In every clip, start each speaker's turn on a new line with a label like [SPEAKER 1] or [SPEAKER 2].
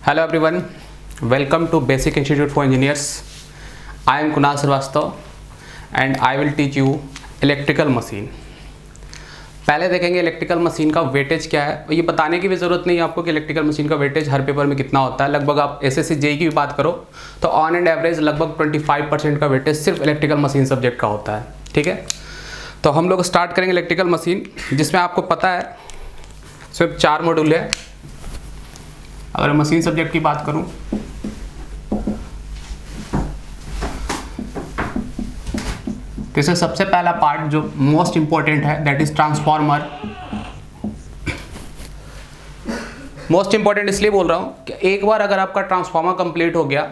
[SPEAKER 1] Hello everyone, welcome to Basic Institute for Engineers. I am Kunal Srivastava and I will teach you electrical machine. पहले देखेंगे electrical machine का weightage क्या है। ये बताने की भी ज़रूरत नहीं है आपको कि इलेक्ट्रिकल मशीन का वेटेज हर पेपर में कितना होता है। लगभग आप एसएससी जेईई की भी बात करो तो ऑन एंड एवरेज लगभग 25% का वेटेज सिर्फ इलेक्ट्रिकल मशीन सब्जेक्ट का होता है। ठीक है, तो हम लोग स्टार्ट करेंगे इलेक्ट्रिकल मशीन, जिसमें आपको पता है सिर्फ 4 मॉड्यूल है। अगर मशीन सब्जेक्ट की बात करूं तो इसमें सबसे पहला पार्ट जो मोस्ट इंपॉर्टेंट है that is transformer. Most important इसलिए बोल रहा हूं कि एक बार अगर आपका ट्रांसफार्मर कंप्लीट हो गया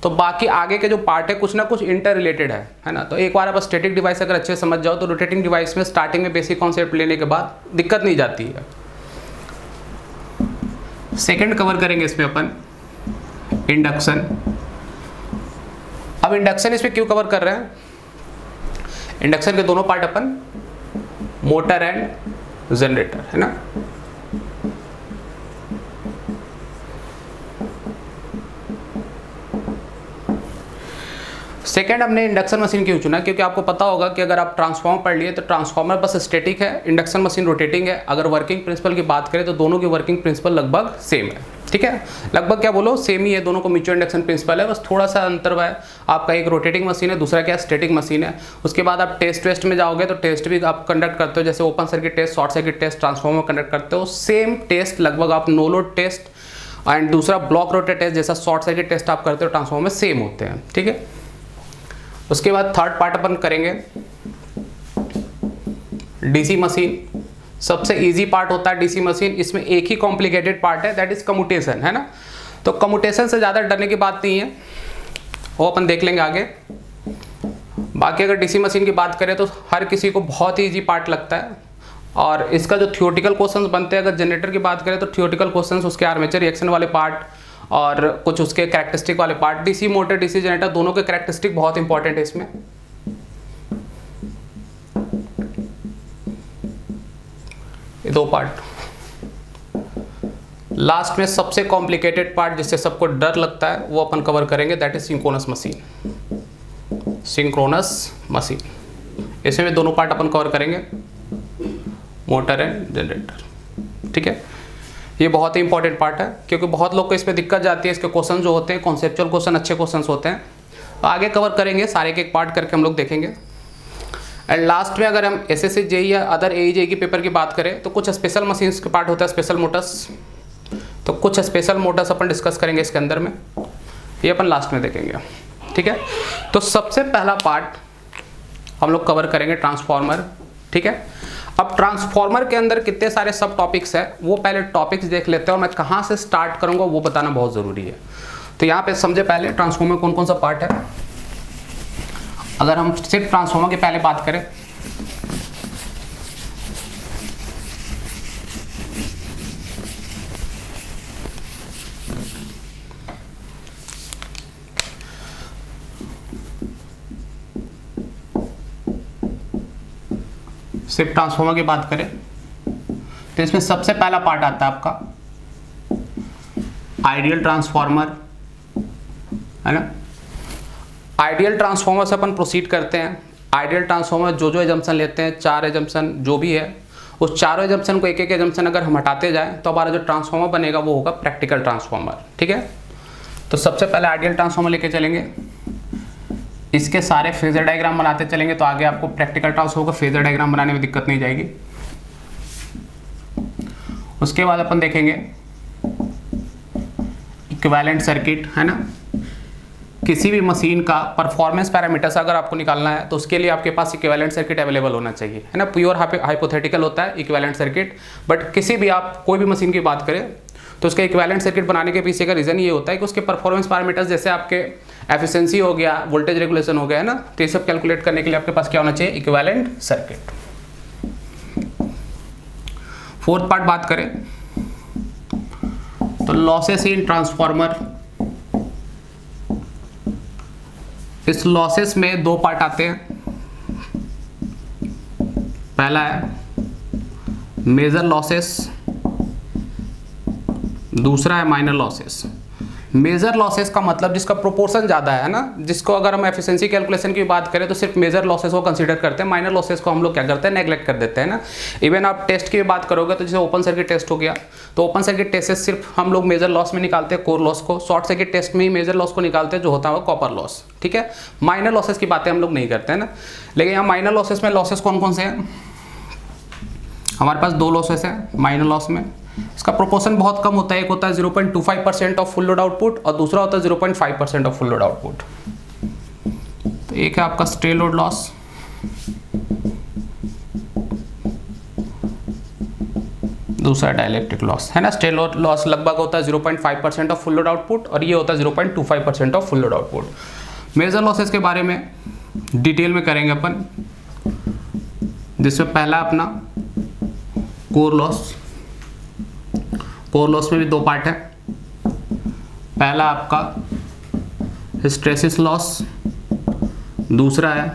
[SPEAKER 1] तो बाकी आगे के जो पार्ट है कुछ ना कुछ इंटर रिलेटेड है ना। तो एक बार आप स्टैटिक डिवाइस अगर अच्छे समझ जाओ तो रोटेटिंग डिवाइस में स्टार्टिंग में बेसिक कॉन्सेप्ट लेने के बाद दिक्कत नहीं जाती है। सेकंड कवर करेंगे इसमें अपन इंडक्शन। अब इंडक्शन इसमें क्यों कवर कर रहे हैं? इंडक्शन के दोनों part upon motor and generator है ना। सेकेंड हमने इंडक्शन मशीन क्यों चुना? क्योंकि आपको पता होगा कि अगर आप ट्रांसफॉर्मर पढ़ लिए तो ट्रांसफॉर्मर बस स्टैटिक है, इंडक्शन मशीन रोटेटिंग है। अगर वर्किंग प्रिंसिपल की बात करें तो दोनों की वर्किंग प्रिंसिपल लगभग सेम है। ठीक है, लगभग क्या बोलो सेम ही है, दोनों को म्यूचुअल इंडक्शन प्रिंसिपल है, बस थोड़ा सा अंतर है। आपका एक रोटेटिंग मशीन है, दूसरा क्या स्टैटिक मशीन है। उसके बाद आप टेस्ट वेस्ट में जाओगे तो टेस्ट भी आप कंडक्ट करते हो, जैसे open circuit test, short circuit test, transformer conduct करते हो। सेम टेस्ट लगभग आप नो लोड टेस्ट एंड दूसरा ब्लॉक रोटेट टेस्ट जैसा शॉर्ट सर्किट टेस्ट आप करते हो ट्रांसफॉर्मर में सेम होते हैं। ठीक है, उसके बाद थर्ड पार्ट अपन करेंगे डीसी मशीन। सबसे इजी पार्ट होता है डीसी मशीन। इसमें एक ही कॉम्प्लिकेटेड पार्ट है दैट इज कम्यूटेशन है ना। तो कम्यूटेशन से ज़्यादा डरने की बात नहीं है, वो अपन देख लेंगे आगे। बाकी अगर डीसी मशीन की बात करें तो हर किसी को बहुत ही इजी पार्ट लगता है और इसका जो थियोटिकल क्वेश्चंस बनते हैं, अगर जनरेटर की बात करें तो थियोटिकल क्वेश्चंस उसके आर्मेचर रिएक्शन वाले पार्ट और कुछ उसके कैरेक्टरिस्टिक वाले part. DC motor DC generator दोनों के कैरेक्टरिस्टिक बहुत इंपॉर्टेंट है इसमें। ये दो पार्ट। लास्ट में सबसे कॉम्प्लिकेटेड पार्ट जिससे सबको डर लगता है वो अपन कवर करेंगे that is synchronous machine. Synchronous machine इसमें दोनों पार्ट अपन कवर करेंगे, मोटर एंड जनरेटर। ठीक है, ये बहुत ही इंपॉर्टेंट पार्ट है क्योंकि बहुत लोग को इसमें दिक्कत जाती है। इसके क्वेश्चन जो होते हैं कॉन्सेप्चुअल क्वेश्चन अच्छे क्वेश्चन होते हैं, तो आगे कवर करेंगे, सारे के एक पार्ट करके हम लोग देखेंगे। एंड लास्ट में अगर हम एसएससी जेईई या अदर एई जेईई की पेपर की बात करें तो कुछ स्पेशल मशीन्स के पार्ट होता है, स्पेशल मोटर्स। तो कुछ स्पेशल मोटर्स अपन डिस्कस करेंगे इसके अंदर में, ये अपन लास्ट में देखेंगे। ठीक है, तो सबसे पहला पार्ट हम लोग कवर करेंगे ट्रांसफार्मर। ठीक है, अब ट्रांसफार्मर के अंदर कितने सारे सब टॉपिक्स हैं वो पहले टॉपिक्स देख लेते हैं और मैं कहाँ से स्टार्ट करूँगा वो बताना बहुत ज़रूरी है। तो यहाँ पे समझे पहले ट्रांसफार्मर कौन कौन सा पार्ट है। अगर हम सिर्फ ट्रांसफार्मर की पहले बात करें सिर्फ ट्रांसफार्मर की बात करें तो इसमें सबसे पहला पार्ट आता है आपका आइडियल ट्रांसफार्मर है ना। आइडियल ट्रांसफार्मर से अपन प्रोसीड करते हैं। आइडियल ट्रांसफार्मर जो एजम्पशन लेते हैं, 4 एजम्पशन जो भी है, उस चारों एजम्पशन को एक एक एजम्पशन अगर हम हटाते जाएं तो हमारा जो ट्रांसफार्मर बनेगा वो होगा प्रैक्टिकल ट्रांसफार्मर। ठीक है, तो सबसे पहले आइडियल ट्रांसफार्मर लेके चलेंगे, इसके सारे फेजर डायग्राम बनाते चलेंगे तो आगे आपको प्रैक्टिकल ट्रांसफार्मर का फेजर डायग्राम बनाने में दिक्कत नहीं जाएगी। उसके बाद अपन देखेंगे इक्विवेलेंट सर्किट है ना। किसी भी मशीन का परफॉर्मेंस पैरामीटर्स अगर आपको निकालना है तो उसके लिए आपके पास इक्विवेलेंट सर्किट अवेलेबल होना चाहिए है ना। प्योर हाइपोथेटिकल होता है इक्विवेलेंट सर्किट, बट किसी भी आप कोई भी मशीन की बात करें तो उसका इक्विवेलेंट सर्किट बनाने के पीछे का रीज़न ये होता है कि उसके परफॉर्मेंस पैरामीटर्स जैसे आपके एफिशिएंसी हो गया, वोल्टेज रेगुलेशन हो गया है ना, तो ये सब कैलकुलेट करने के लिए आपके पास क्या होना चाहिए, इक्विवेलेंट सर्किट। फोर्थ पार्ट बात करें तो लॉसेस इन ट्रांसफार्मर। इस लॉसेस में 2 पार्ट आते हैं। पहला है मेजर लॉसेस, दूसरा है माइनर लॉसेस। मेजर लॉसेस का मतलब जिसका प्रोपोर्शन ज़्यादा है ना, जिसको अगर हम एफिशिएंसी कैलकुलेशन की बात करें तो सिर्फ मेजर लॉसेस को कंसीडर करते हैं, माइनर लॉसेस को हम लोग क्या करते हैं, नेग्लेक्ट कर देते हैं ना। इवन आप टेस्ट की बात करोगे तो जैसे ओपन सर्किट टेस्ट हो गया, तो ओपन सर्किट टेस्ट से सिर्फ हम लोग मेजर लॉस में निकालते हैं कोर लॉस को, शॉर्ट सर्किट टेस्ट में ही मेजर लॉस को निकालते हैं जो होता है वो कॉपर लॉस, ठीक है। माइनर लॉसेस की बातें हम लोग नहीं करते हैं ना। लेकिन यहाँ माइनर लॉसेस में लॉसेस कौन कौन से हैं, हमारे पास दो लॉसेस हैं माइनर लॉस में। इसका प्रोपोर्शन बहुत कम होता है, एक होता है 0.25% ऑफ फुल लोड आउटपुट और दूसरा होता है 0.5% ऑफ फुल लोड आउटपुट। तो एक है आपका स्ट्रे लोड लॉस, दूसरा डाइलेक्ट्रिक लॉस, है ना। स्ट्रे लोड लॉस लगभग होता है 0.5% ऑफ फुल लोड आउटपुट और ये होता है 0.25% of full load output. Major losses के बारे में डिटेल में करेंगे अपन, जिसमें पहला अपना कोर लॉस। कोर लॉस में भी दो पार्ट है, पहला आपका हिस्टेरेसिस लॉस, दूसरा है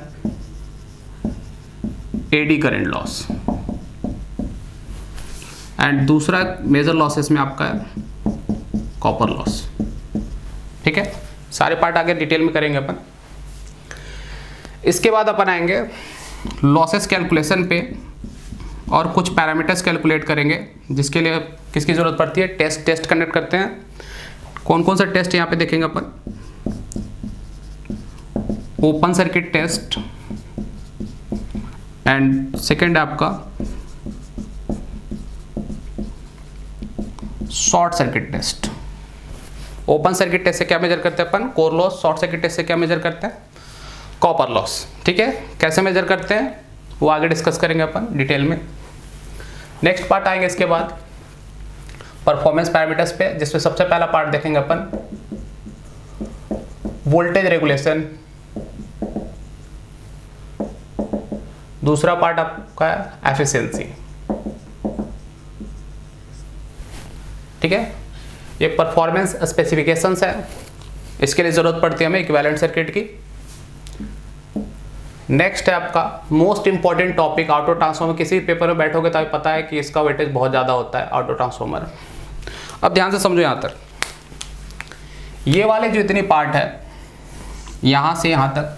[SPEAKER 1] एडी करंट लॉस। एंड दूसरा मेजर लॉसेस में आपका है कॉपर लॉस, ठीक है। सारे पार्ट आगे डिटेल में करेंगे अपन। इसके बाद अपन आएंगे लॉसेस कैलकुलेशन पे और कुछ पैरामीटर्स कैलकुलेट करेंगे, जिसके लिए किसकी ज़रूरत पड़ती है, टेस्ट कंडक्ट करते हैं। कौन कौन सा टेस्ट यहाँ पे देखेंगे अपन, open circuit test and second है आपका short circuit test. Open circuit test से क्या मेजर करते हैं अपन, core loss. Short circuit test से क्या मेजर करते हैं, कॉपर लॉस, ठीक है। कैसे मेजर करते हैं वो आगे डिस्कस करेंगे अपन डिटेल में। नेक्स्ट पार्ट आएंगे इसके बाद परफॉर्मेंस पैरामीटर्स पे, जिसमें सबसे पहला पार्ट देखेंगे अपन वोल्टेज रेगुलेशन, दूसरा पार्ट आपका एफिशिएंसी, ठीक है। ये परफॉर्मेंस स्पेसिफिकेशंस है, इसके लिए जरूरत पड़ती है हमें इक्विवेलेंट सर्किट की। नेक्स्ट है आपका most important topic auto transformer. किसी पेपर में बैठोगे तो आपको पता है कि इसका वेटेज बहुत ज़्यादा होता है ऑटो ट्रांसफॉर्मर। अब ध्यान से समझो, यहाँ तक ये वाले जो इतनी पार्ट है, यहाँ से यहाँ तक,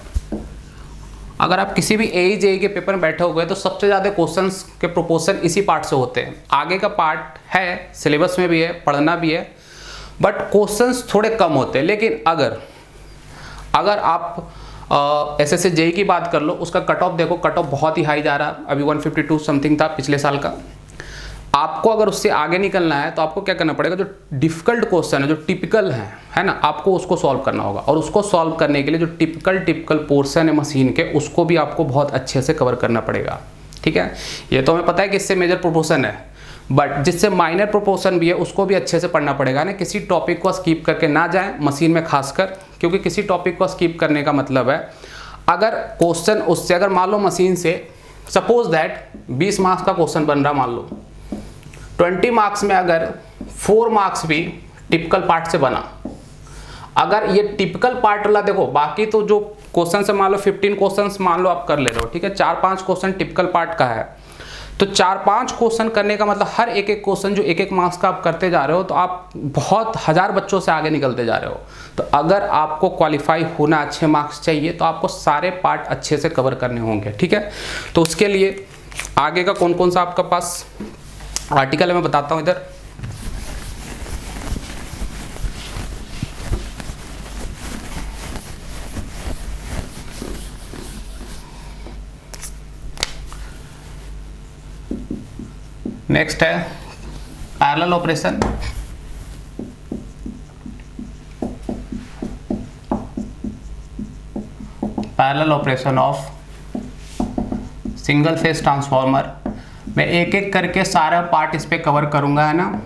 [SPEAKER 1] अगर आप किसी भी AE के पेपर में बैठे हुए तो सबसे ज़्यादा क्वेश्चंस के प्रोपोर्शन इसी पार्ट से होते हैं। आगे का पार्ट है, सिलेबस में भी है, पढ़ना भी है, बट क्वेश्चंस थोड़े कम होते हैं। लेकिन अगर आप SSC JEE की बात कर लो, उसका कट ऑफ देखो, कट ऑफ बहुत ही हाई जा रहा है, अभी 152 समथिंग था पिछले साल का। आपको अगर उससे आगे निकलना है तो आपको क्या करना पड़ेगा, जो डिफिकल्ट क्वेश्चन है, जो टिपिकल है ना, आपको उसको सॉल्व करना होगा। और उसको सॉल्व करने के लिए जो टिपिकल पोर्शन है मशीन के, उसको भी आपको बहुत अच्छे से कवर करना पड़ेगा, ठीक है। ये तो हमें पता है कि इससे मेजर प्रोपोर्शन है, बट जिससे माइनर प्रोपोर्शन भी है उसको भी अच्छे से पढ़ना पड़ेगा ना। किसी टॉपिक को स्किप करके ना जाए मशीन में खासकर, क्योंकि किसी टॉपिक को स्किप करने का मतलब है, अगर क्वेश्चन उससे, अगर मान लो मशीन से सपोज दैट 20 मार्क्स का क्वेश्चन बन रहा, मान लो 20 मार्क्स में अगर 4 मार्क्स भी टिपिकल पार्ट से बना, अगर ये टिपिकल पार्ट वाला देखो, बाकी तो जो क्वेश्चन से मान लो 15 क्वेश्चन मान लो आप कर ले रहे हो, ठीक है, 4-5 क्वेश्चन टिपिकल पार्ट का है, तो 4-5 क्वेश्चन करने का मतलब हर एक क्वेश्चन जो 1-1 मार्क्स का आप करते जा रहे हो, तो आप बहुत हज़ार बच्चों से आगे निकलते जा रहे हो। तो अगर आपको क्वालिफाई होना, अच्छे मार्क्स चाहिए, तो आपको सारे पार्ट अच्छे से कवर करने होंगे, ठीक है। तो उसके लिए आगे का कौन कौन सा आपका पास आर्टिकल है मैं बताता हूँ इधर। नेक्स्ट है parallel operation. Parallel operation of single phase transformer. मैं एक एक करके सारा पार्ट इस पे कवर करूंगा, है ना।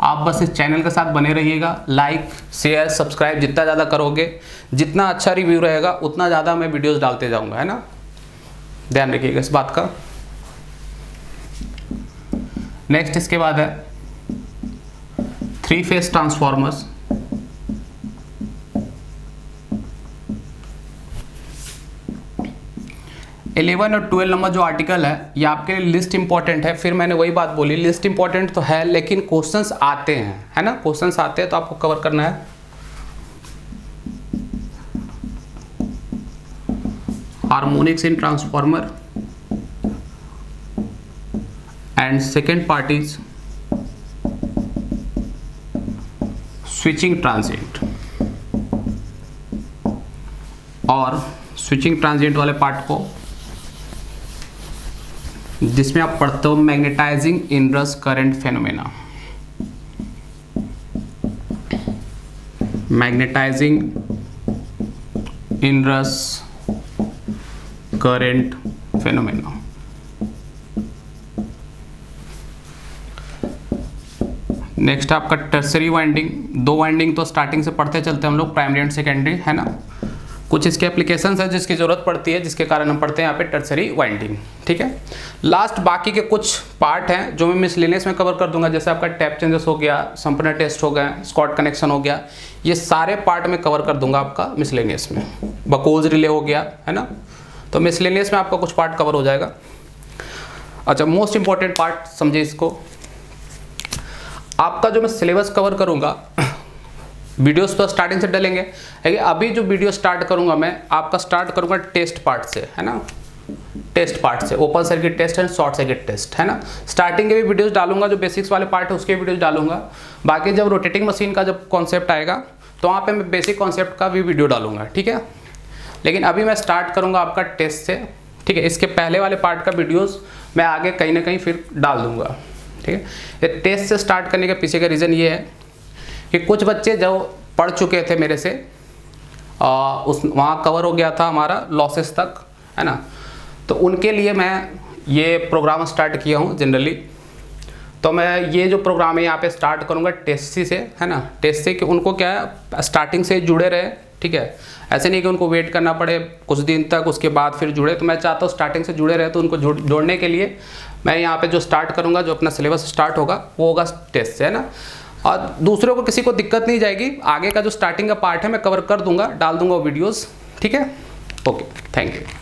[SPEAKER 1] आप बस इस चैनल के साथ बने रहिएगा, लाइक शेयर सब्सक्राइब जितना ज़्यादा करोगे, जितना अच्छा रिव्यू रहेगा, उतना ज़्यादा मैं वीडियोस डालते जाऊंगा, है ना। ध्यान रखिएगा इस बात का। नेक्स्ट इसके बाद है 3 फेज ट्रांसफॉर्मर्स। 11 और 12 नंबर जो आर्टिकल है ये आपके लिए लिस्ट इंपॉर्टेंट है। फिर मैंने वही बात बोली, लिस्ट इंपॉर्टेंट तो है लेकिन क्वेश्चंस आते हैं, है ना, क्वेश्चंस आते हैं तो आपको कवर करना है। Harmonics in transformer and second part is switching transient. और स्विचिंग ट्रांजिएंट वाले पार्ट को जिसमें आप पढ़ते हो magnetising inrush current phenomena, magnetising inrush current phenomena. Next आपका टर्सरी वाइंडिंग, 2 वाइंडिंग तो स्टार्टिंग से पढ़ते चलते हैं हम लोग, प्राइमरी एंड सेकेंडरी, है ना। कुछ इसके एप्लीकेशंस है जिसकी जरूरत पड़ती है, जिसके कारण हम पढ़ते हैं यहाँ पे टर्सरी वाइंडिंग, ठीक है। लास्ट बाकी के कुछ पार्ट हैं जो मैं मिसलेनियस में कवर कर दूंगा, जैसे आपका टैप चेंजेस हो गया, संपनर टेस्ट हो गया, स्कॉट कनेक्शन हो गया, ये सारे पार्ट में कवर कर दूंगा आपका मिसलेनियस में। बकोज रिले हो गया, है ना, तो मिसलेनियस में आपका कुछ पार्ट कवर हो जाएगा। अच्छा, मोस्ट इंपॉर्टेंट पार्ट समझिए इसको, आपका जो मैं सिलेबस कवर करूंगा वीडियोस तो स्टार्टिंग से डलेंगे, अभी जो वीडियो स्टार्ट करूंगा मैं आपका स्टार्ट करूंगा टेस्ट पार्ट से, है ना, टेस्ट पार्ट से, open circuit test and short circuit test, है ना। स्टार्टिंग के भी वीडियोस डालूंगा, जो बेसिक्स वाले पार्ट है उसके वीडियोस डालूंगा। बाकी जब रोटेटिंग मशीन का जब कॉन्सेप्ट आएगा तो वहाँ पे मैं बेसिक कॉन्सेप्ट का भी वीडियो डालूंगा, ठीक है। लेकिन अभी मैं स्टार्ट करूँगा आपका टेस्ट से, ठीक है। इसके पहले वाले पार्ट का वीडियोज़ मैं आगे कहीं ना कहीं फिर डाल दूँगा, ठीक है। ये टेस्ट से स्टार्ट करने के पीछे का रीज़न ये है कि कुछ बच्चे जो पढ़ चुके थे मेरे से वहाँ कवर हो गया था हमारा लॉसेस तक, है ना, तो उनके लिए मैं ये प्रोग्राम स्टार्ट किया हूँ जनरली। तो मैं ये जो प्रोग्राम है यहाँ पे स्टार्ट करूँगा टेस्टी से, है ना, टेस्ट से कि उनको क्या है स्टार्टिंग से जुड़े रहे, ठीक है। ऐसे नहीं कि उनको वेट करना पड़े कुछ दिन तक उसके बाद फिर जुड़े, तो मैं चाहता हूँ स्टार्टिंग से जुड़े रहे। तो उनको जोड़ने के लिए मैं यहाँ पे जो स्टार्ट करूँगा, जो अपना सिलेबस स्टार्ट होगा वो होगा टेस्ट से, है ना। और दूसरों को किसी को दिक्कत नहीं जाएगी, आगे का जो स्टार्टिंग का पार्ट है मैं कवर कर दूंगा, डाल दूंगा वीडियोस, ठीक है। Okay, thank you.